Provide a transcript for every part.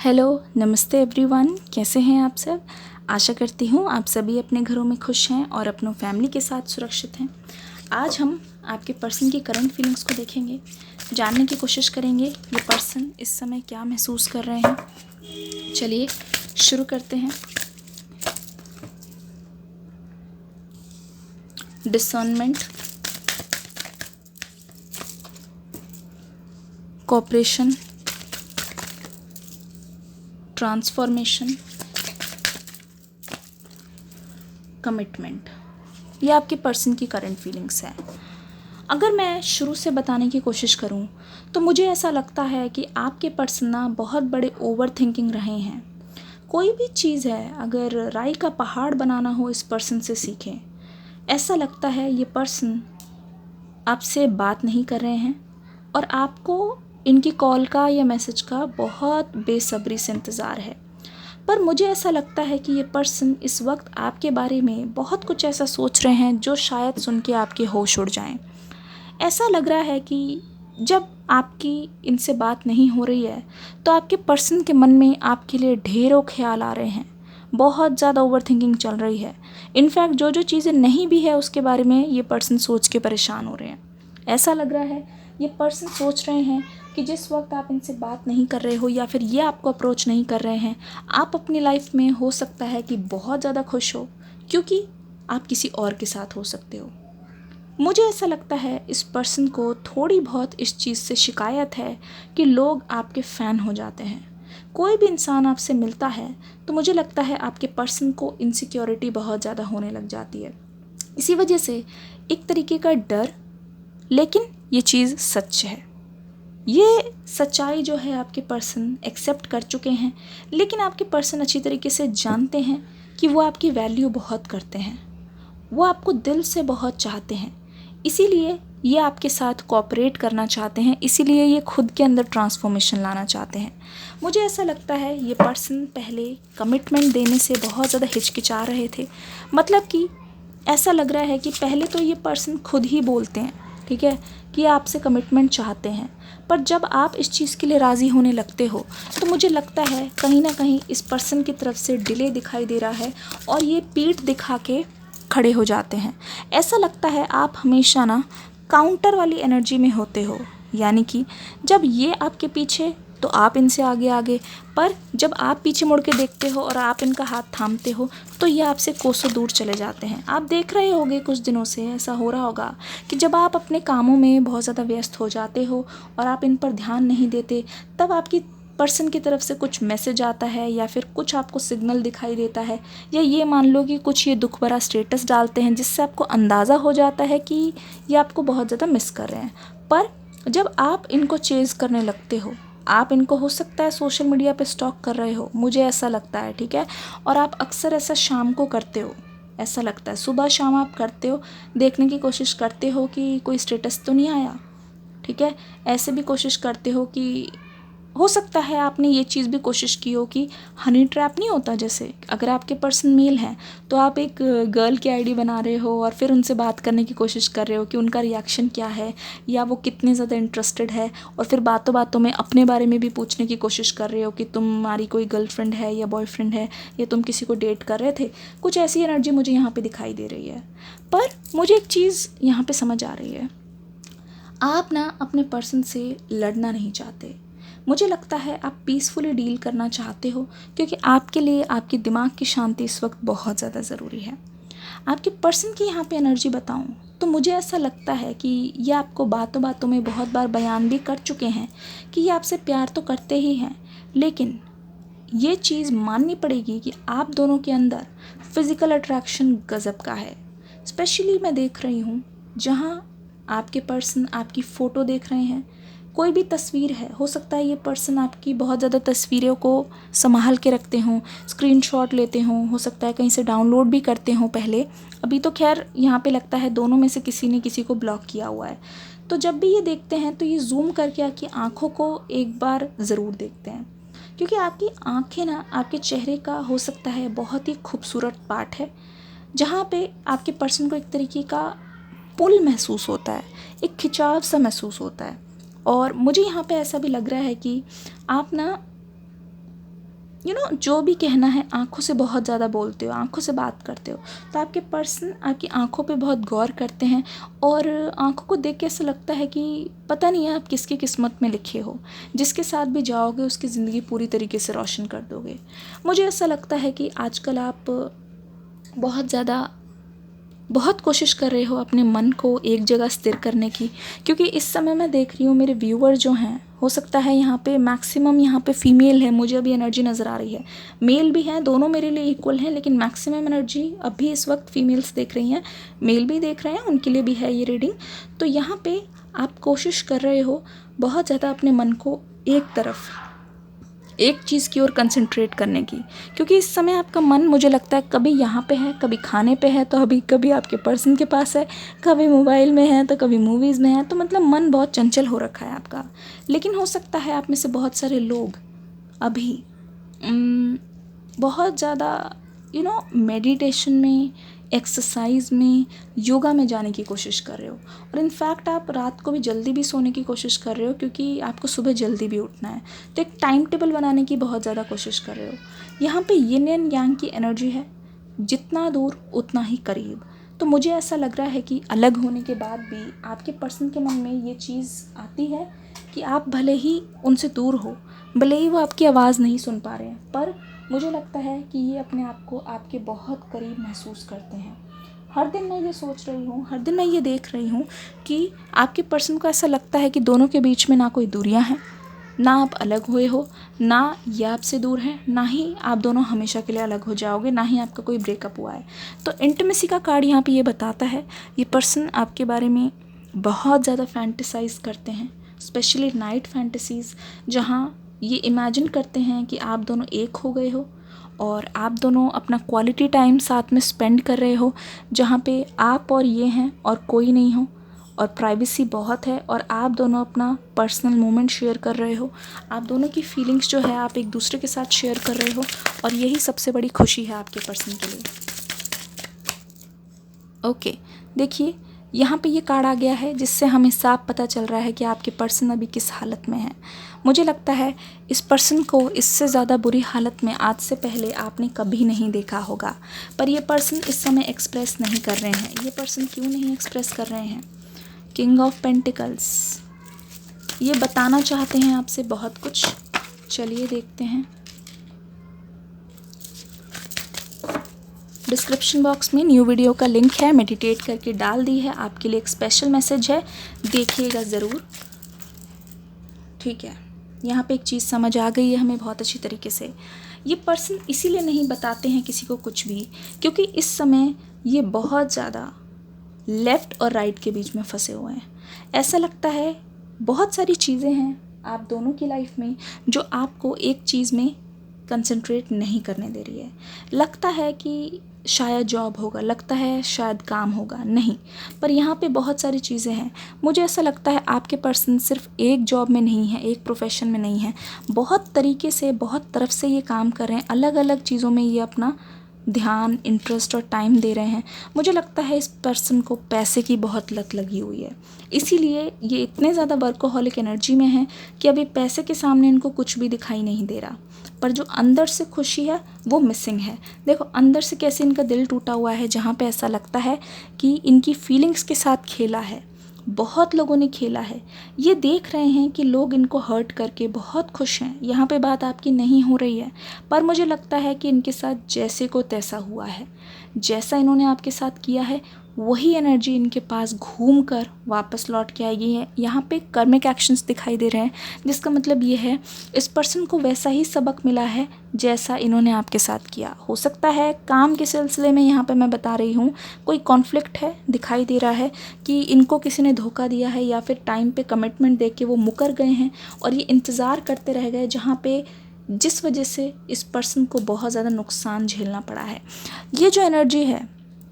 Hello, नमस्ते everyone. कैसे हैं आप सब? आशा करती हूँ आप सभी अपने घरों में खुश हैं और अपनों फैमिली के साथ सुरक्षित हैं। आज हम आपके पर्सन की करंट फीलिंग्स को देखेंगे, जानने की कोशिश करेंगे ये पर्सन इस समय क्या महसूस कर रहे हैं। चलिए शुरू करते हैं। डिसर्नमेंट, कोऑपरेशन, ट्रांसफॉर्मेशन, कमिटमेंट, ये आपके पर्सन की करंट फीलिंग्स है। अगर मैं शुरू से बताने की कोशिश करूं तो मुझे ऐसा लगता है कि आपके पर्सन ना बहुत बड़े ओवर थिंकिंग रहे हैं। कोई भी चीज़ है, अगर राई का पहाड़ बनाना हो इस पर्सन से सीखें। ऐसा लगता है ये पर्सन आपसे बात नहीं कर रहे हैं और आपको इनकी कॉल का या मैसेज का बहुत बेसब्री से इंतज़ार है। पर मुझे ऐसा लगता है कि ये पर्सन इस वक्त आपके बारे में बहुत कुछ ऐसा सोच रहे हैं जो शायद सुन के आपके होश उड़ जाएं। ऐसा लग रहा है कि जब आपकी इनसे बात नहीं हो रही है तो आपके पर्सन के मन में आपके लिए ढेरों ख्याल आ रहे हैं, बहुत ज़्यादा ओवर थिंकिंग चल रही है। इनफैक्ट जो जो चीज़ें नहीं भी है उसके बारे में ये पर्सन सोच के परेशान हो रहे हैं। ऐसा लग रहा है ये पर्सन सोच रहे हैं कि जिस वक्त आप इनसे बात नहीं कर रहे हो या फिर ये आपको अप्रोच नहीं कर रहे हैं, आप अपनी लाइफ में हो सकता है कि बहुत ज़्यादा खुश हो, क्योंकि आप किसी और के साथ हो सकते हो। मुझे ऐसा लगता है इस पर्सन को थोड़ी बहुत इस चीज़ से शिकायत है कि लोग आपके फ़ैन हो जाते हैं। कोई भी इंसान आपसे मिलता है तो मुझे लगता है आपके पर्सन को इनसिक्योरिटी बहुत ज़्यादा होने लग जाती है। इसी वजह से एक तरीके का डर, लेकिन ये चीज़ सच है। ये सच्चाई जो है आपके पर्सन एक्सेप्ट कर चुके हैं, लेकिन आपके पर्सन अच्छी तरीके से जानते हैं कि वो आपकी वैल्यू बहुत करते हैं, वो आपको दिल से बहुत चाहते हैं। इसीलिए ये आपके साथ कोऑपरेट करना चाहते हैं, इसीलिए ये खुद के अंदर ट्रांसफॉर्मेशन लाना चाहते हैं। मुझे ऐसा लगता है ये पर्सन पहले कमिटमेंट देने से बहुत ज़्यादा हिचकिचा रहे थे। मतलब कि ऐसा लग रहा है कि पहले तो ये पर्सन खुद ही बोलते हैं, ठीक है, कि आपसे कमिटमेंट चाहते हैं, पर जब आप इस चीज़ के लिए राज़ी होने लगते हो तो मुझे लगता है कहीं ना कहीं इस पर्सन की तरफ से डिले दिखाई दे रहा है और ये पीठ दिखा के खड़े हो जाते हैं। ऐसा लगता है आप हमेशा ना काउंटर वाली एनर्जी में होते हो, यानी कि जब ये आपके पीछे तो आप इनसे आगे आगे, पर जब आप पीछे मुड़ के देखते हो और आप इनका हाथ थामते हो तो ये आपसे कोसों दूर चले जाते हैं। आप देख रहे होंगे कुछ दिनों से ऐसा हो रहा होगा कि जब आप अपने कामों में बहुत ज़्यादा व्यस्त हो जाते हो और आप इन पर ध्यान नहीं देते, तब आपकी पर्सन की तरफ से कुछ मैसेज आता है या फिर कुछ आपको सिग्नल दिखाई देता है, या ये मान लो कि कुछ ये दुख भरा स्टेटस डालते हैं जिससे आपको अंदाज़ा हो जाता है कि ये आपको बहुत ज़्यादा मिस कर रहे हैं। पर जब आप इनको चेज़ करने लगते हो, आप इनको हो सकता है सोशल मीडिया पे स्टॉक कर रहे हो, मुझे ऐसा लगता है, ठीक है, और आप अक्सर ऐसा शाम को करते हो। ऐसा लगता है सुबह शाम आप करते हो, देखने की कोशिश करते हो कि कोई स्टेटस तो नहीं आया, ठीक है। ऐसे भी कोशिश करते हो कि हो सकता है आपने ये चीज़ भी कोशिश की हो कि हनी ट्रैप नहीं होता, जैसे अगर आपके पर्सन मेल हैं तो आप एक गर्ल की आईडी बना रहे हो और फिर उनसे बात करने की कोशिश कर रहे हो कि उनका रिएक्शन क्या है या वो कितने ज़्यादा इंटरेस्टेड है, और फिर बातों बातों में अपने बारे में भी पूछने की कोशिश कर रहे हो कि तुम्हारी कोई गर्लफ्रेंड है या बॉयफ्रेंड है या तुम किसी को डेट कर रहे थे। कुछ ऐसी एनर्जी मुझे यहाँ पर दिखाई दे रही है। पर मुझे एक चीज़ यहाँ पर समझ आ रही है, आप ना अपने पर्सन से लड़ना नहीं चाहते। मुझे लगता है आप पीसफुली डील करना चाहते हो, क्योंकि आपके लिए आपकी दिमाग की शांति इस वक्त बहुत ज़्यादा ज़रूरी है। आपके पर्सन की यहाँ पे एनर्जी बताऊँ तो मुझे ऐसा लगता है कि ये आपको बातों बातों में बहुत बार बयान भी कर चुके हैं कि ये आपसे प्यार तो करते ही हैं, लेकिन ये चीज़ माननी पड़ेगी कि आप दोनों के अंदर फिज़िकल अट्रैक्शन गज़ब का है। स्पेशली मैं देख रही हूँ जहाँ आपके पर्सन आपकी फ़ोटो देख रहे हैं, कोई भी तस्वीर है, हो सकता है ये पर्सन आपकी बहुत ज़्यादा तस्वीरों को संभाल के रखते हों, स्क्रीनशॉट लेते हों, हो सकता है कहीं से डाउनलोड भी करते हों पहले। अभी तो खैर यहाँ पे लगता है दोनों में से किसी ने किसी को ब्लॉक किया हुआ है। तो जब भी ये देखते हैं तो ये जूम करके आपकी आँखों को एक बार ज़रूर देखते हैं, क्योंकि आपकी आँखें ना आपके चेहरे का हो सकता है बहुत ही खूबसूरत पार्ट है, जहाँ पे आपके पर्सन को एक तरीके का पुल महसूस होता है, एक खिंचाव सा महसूस होता है। और मुझे यहाँ पे ऐसा भी लग रहा है कि आप ना जो भी कहना है आँखों से बहुत ज़्यादा बोलते हो, आँखों से बात करते हो, तो आपके पर्सन आपकी आँखों पे बहुत गौर करते हैं और आँखों को देख के ऐसा लगता है कि पता नहीं है आप किसकी किस्मत में लिखे हो, जिसके साथ भी जाओगे उसकी ज़िंदगी पूरी तरीके से रोशन कर दोगे। मुझे ऐसा लगता है कि आजकल आप बहुत कोशिश कर रहे हो अपने मन को एक जगह स्थिर करने की, क्योंकि इस समय मैं देख रही हूँ मेरे व्यूअर जो हैं, हो सकता है यहाँ पे मैक्सिमम यहाँ पे फीमेल है, मुझे अभी एनर्जी नज़र आ रही है, मेल भी हैं, दोनों मेरे लिए इक्वल हैं, लेकिन मैक्सिमम एनर्जी अभी इस वक्त फीमेल्स देख रही हैं, मेल भी देख रहे हैं, उनके लिए भी है ये रीडिंग। तो यहाँ पे आप कोशिश कर रहे हो बहुत ज़्यादा अपने मन को एक चीज़ की ओर कंसंट्रेट करने की, क्योंकि इस समय आपका मन मुझे लगता है कभी यहाँ पे है, कभी खाने पे है, तो अभी कभी आपके पर्सन के पास है, कभी मोबाइल में है, तो कभी मूवीज़ में है, तो मतलब मन बहुत चंचल हो रखा है आपका। लेकिन हो सकता है आप में से बहुत सारे लोग अभी बहुत ज़्यादा मेडिटेशन में, एक्सरसाइज में, योगा में जाने की कोशिश कर रहे हो, और इनफैक्ट आप रात को भी जल्दी भी सोने की कोशिश कर रहे हो क्योंकि आपको सुबह जल्दी भी उठना है, तो एक टाइम टेबल बनाने की बहुत ज़्यादा कोशिश कर रहे हो। यहाँ पे यिन एंड यांग की एनर्जी है, जितना दूर उतना ही करीब। तो मुझे ऐसा लग रहा है कि अलग होने के बाद भी आपके पर्सन के मन में ये चीज़ आती है कि आप भले ही उनसे दूर हो, भले ही वो आपकी आवाज़ नहीं सुन पा रहे हैं, पर मुझे लगता है कि ये अपने आप को आपके बहुत करीब महसूस करते हैं। हर दिन मैं ये सोच रही हूँ, हर दिन मैं ये देख रही हूँ कि आपके पर्सन को ऐसा लगता है कि दोनों के बीच में ना कोई दूरियां हैं, ना आप अलग हुए हो, ना ये आपसे दूर है, ना ही आप दोनों हमेशा के लिए अलग हो जाओगे, ना ही आपका कोई ब्रेकअप हुआ है। तो इंटीमेसी का कार्ड यहाँ पे ये बताता है ये पर्सन आपके बारे में बहुत ज़्यादा फैंटेसाइज करते हैं, स्पेशली नाइट फैंटेसीज़, जहाँ ये इमेजिन करते हैं कि आप दोनों एक हो गए हो और आप दोनों अपना क्वालिटी टाइम साथ में स्पेंड कर रहे हो, जहाँ पे आप और ये हैं और कोई नहीं हो, और प्राइवेसी बहुत है, और आप दोनों अपना पर्सनल मोमेंट शेयर कर रहे हो, आप दोनों की फीलिंग्स जो है आप एक दूसरे के साथ शेयर कर रहे हो, और यही सबसे बड़ी खुशी है आपके पर्सन के लिए। ओके, देखिए यहाँ पे ये कार्ड आ गया है जिससे हमें साफ पता चल रहा है कि आपके पर्सन अभी किस हालत में है। मुझे लगता है इस पर्सन को इससे ज़्यादा बुरी हालत में आज से पहले आपने कभी नहीं देखा होगा, पर ये पर्सन इस समय एक्सप्रेस नहीं कर रहे हैं। ये पर्सन क्यों नहीं एक्सप्रेस कर रहे हैं? किंग ऑफ पेंटिकल्स, ये बताना चाहते हैं आपसे बहुत कुछ। चलिए देखते हैं। डिस्क्रिप्शन बॉक्स में न्यू वीडियो का लिंक है, मेडिटेट करके डाल दी है, आपके लिए एक स्पेशल मैसेज है, देखिएगा ज़रूर। ठीक है, यहाँ पे एक चीज़ समझ आ गई है हमें बहुत अच्छी तरीके से। ये पर्सन इसीलिए नहीं बताते हैं किसी को कुछ भी, क्योंकि इस समय ये बहुत ज़्यादा लेफ़्ट और राइट के बीच में फंसे हुए हैं। ऐसा लगता है बहुत सारी चीज़ें हैं आप दोनों की लाइफ में जो आपको एक चीज़ में कंसंट्रेट नहीं करने दे रही है। लगता है कि शायद जॉब होगा, लगता है शायद काम होगा, नहीं, पर यहाँ पे बहुत सारी चीज़ें हैं। मुझे ऐसा लगता है आपके पर्सन सिर्फ एक जॉब में नहीं है, एक प्रोफेशन में नहीं है, बहुत तरीके से, बहुत तरफ से ये काम कर रहे हैं, अलग अलग चीज़ों में ये अपना ध्यान, इंटरेस्ट और टाइम दे रहे हैं। मुझे लगता है इस पर्सन को पैसे की बहुत लत लगी हुई है, इसीलिए ये इतने ज़्यादा वर्कोहॉलिक एनर्जी में है कि अभी पैसे के सामने इनको कुछ भी दिखाई नहीं दे रहा, पर जो अंदर से खुशी है वो मिसिंग है। देखो अंदर से कैसे इनका दिल टूटा हुआ है, जहाँ पे ऐसा लगता है कि इनकी फीलिंग्स के साथ खेला है, बहुत लोगों ने खेला है। ये देख रहे हैं कि लोग इनको हर्ट करके बहुत खुश हैं, यहाँ पे बात आपकी नहीं हो रही है, पर मुझे लगता है कि इनके साथ जैसे को तैसा हुआ है, जैसा इन्होंने आपके साथ किया है वही एनर्जी इनके पास घूम कर वापस लौट के आएगी है। यहाँ पे कर्मिक एक्शंस दिखाई दे रहे हैं, जिसका मतलब ये है इस पर्सन को वैसा ही सबक मिला है जैसा इन्होंने आपके साथ किया। हो सकता है काम के सिलसिले में, यहाँ पे मैं बता रही हूँ, कोई कॉन्फ्लिक्ट है, दिखाई दे रहा है कि इनको किसी ने धोखा दिया है, या फिर टाइम पे कमिटमेंट दे के वो मुकर गए हैं और ये इंतज़ार करते रह गए, जहाँ पे जिस वजह से इस पर्सन को बहुत ज़्यादा नुकसान झेलना पड़ा है। ये जो एनर्जी है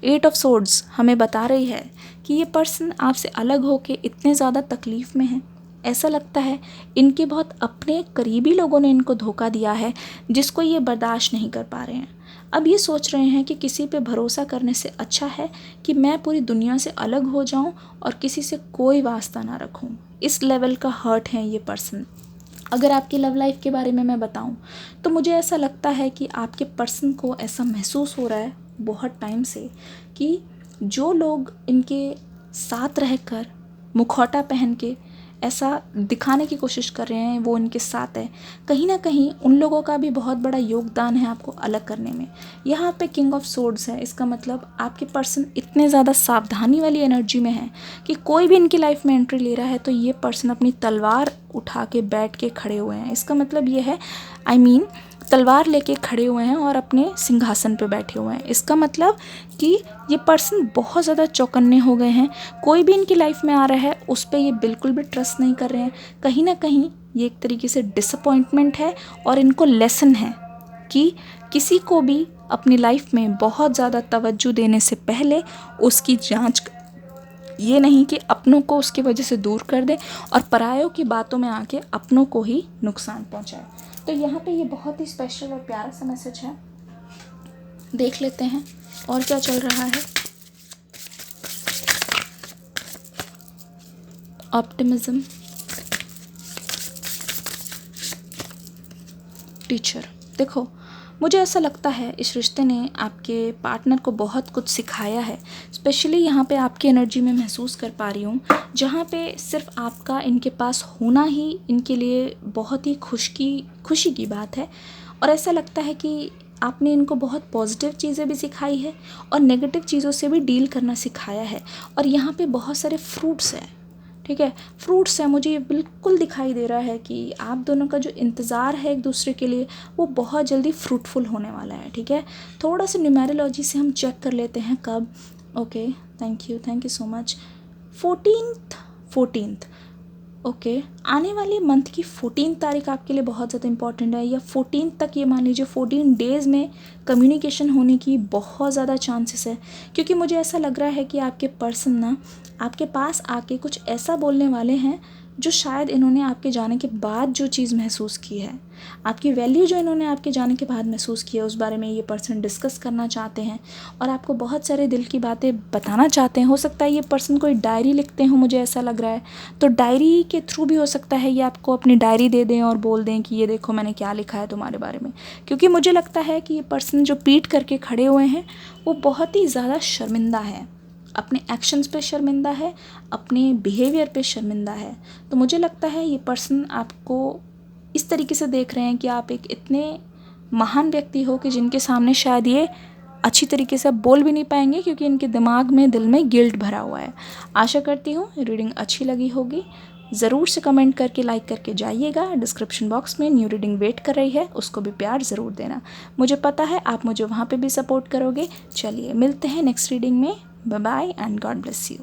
8 ऑफ सोर्ड्स हमें बता रही है कि ये पर्सन आपसे अलग होके इतने ज़्यादा तकलीफ़ में है। ऐसा लगता है इनके बहुत अपने करीबी लोगों ने इनको धोखा दिया है, जिसको ये बर्दाश्त नहीं कर पा रहे हैं। अब ये सोच रहे हैं कि किसी पे भरोसा करने से अच्छा है कि मैं पूरी दुनिया से अलग हो जाऊं और किसी से कोई वास्ता ना रखूं। इस लेवल का हर्ट है ये पर्सन। अगर आपकी लव लाइफ के बारे में मैं बताऊं तो मुझे ऐसा लगता है कि आपके पर्सन को ऐसा महसूस हो रहा है बहुत टाइम से कि जो लोग इनके साथ रहकर मुखौटा पहन के ऐसा दिखाने की कोशिश कर रहे हैं वो इनके साथ है, कहीं ना कहीं उन लोगों का भी बहुत बड़ा योगदान है आपको अलग करने में। यहाँ पे किंग ऑफ सोर्ड्स है, इसका मतलब आपके पर्सन इतने ज़्यादा सावधानी वाली एनर्जी में है कि कोई भी इनकी लाइफ में एंट्री ले रहा है तो ये पर्सन अपनी तलवार उठा के बैठ के खड़े हुए हैं। इसका मतलब ये है तलवार लेके खड़े हुए हैं और अपने सिंहासन पे बैठे हुए हैं। इसका मतलब कि ये पर्सन बहुत ज़्यादा चौकन्ने हो गए हैं। कोई भी इनकी लाइफ में आ रहा है उस पर ये बिल्कुल भी ट्रस्ट नहीं कर रहे हैं। कहीं ना कहीं ये एक तरीके से डिसअपॉइंटमेंट है और इनको लेसन है कि किसी को भी अपनी लाइफ में बहुत ज़्यादा तवज्जो देने से पहले उसकी जांच, ये नहीं कि अपनों को उसकी वजह से दूर कर दे और परायों की बातों में आके अपनों को ही नुकसान पहुंचाए। तो यहाँ पे ये बहुत ही स्पेशल और प्यारा सा मैसेज है। देख लेते हैं और क्या चल रहा है। Optimism, teacher. देखो, मुझे ऐसा लगता है इस रिश्ते ने आपके पार्टनर को बहुत कुछ सिखाया है। स्पेशली यहाँ पे आपकी एनर्जी में महसूस कर पा रही हूँ जहाँ पे सिर्फ आपका इनके पास होना ही इनके लिए बहुत ही खुशी की बात है। और ऐसा लगता है कि आपने इनको बहुत पॉजिटिव चीज़ें भी सिखाई है और नेगेटिव चीज़ों से भी डील करना सिखाया है। और यहाँ पे बहुत सारे फ्रूट्स हैं, ठीक है, फ्रूट्स है। मुझे ये बिल्कुल दिखाई दे रहा है कि आप दोनों का जो इंतज़ार है एक दूसरे के लिए वो बहुत जल्दी फ्रूटफुल होने वाला है। ठीक है, थोड़ा सा न्यूमेरोलॉजी से हम चेक कर लेते हैं कब। Okay, thank you so much. 14th okay, आने वाले मंथ की 14 तारीख आपके लिए बहुत ज़्यादा इंपॉर्टेंट है। या 14 तक, ये मान लीजिए 14 डेज़ में कम्युनिकेशन होने की बहुत ज़्यादा चांसेस है। क्योंकि मुझे ऐसा लग रहा है कि आपके पर्सन ना आपके पास आके कुछ ऐसा बोलने वाले हैं जो शायद इन्होंने आपके जाने के बाद जो चीज़ महसूस की है, आपकी वैल्यू जो इन्होंने आपके जाने के बाद महसूस की है, उस बारे में ये पर्सन डिस्कस करना चाहते हैं और आपको बहुत सारे दिल की बातें बताना चाहते हैं। हो सकता है ये पर्सन कोई डायरी लिखते हो, मुझे ऐसा लग रहा है, तो डायरी के थ्रू भी हो सकता है ये आपको अपनी डायरी दे दें और बोल दें कि ये देखो मैंने क्या लिखा है तुम्हारे बारे में। क्योंकि मुझे लगता है कि ये पर्सन जो पीठ करके खड़े हुए हैं वो बहुत ही ज़्यादा शर्मिंदा है, अपने एक्शंस पे शर्मिंदा है, अपने बिहेवियर पे शर्मिंदा है। तो मुझे लगता है ये पर्सन आपको इस तरीके से देख रहे हैं कि आप एक इतने महान व्यक्ति हो कि जिनके सामने शायद ये अच्छी तरीके से बोल भी नहीं पाएंगे क्योंकि इनके दिमाग में, दिल में गिल्ट भरा हुआ है। आशा करती हूँ रीडिंग अच्छी लगी होगी। ज़रूर से कमेंट करके, लाइक करके जाइएगा। डिस्क्रिप्शन बॉक्स में न्यू रीडिंग वेट कर रही है, उसको भी प्यार ज़रूर देना। मुझे पता है आप मुझे वहाँ पे भी सपोर्ट करोगे। चलिए मिलते हैं नेक्स्ट रीडिंग में। Bye bye and God bless you.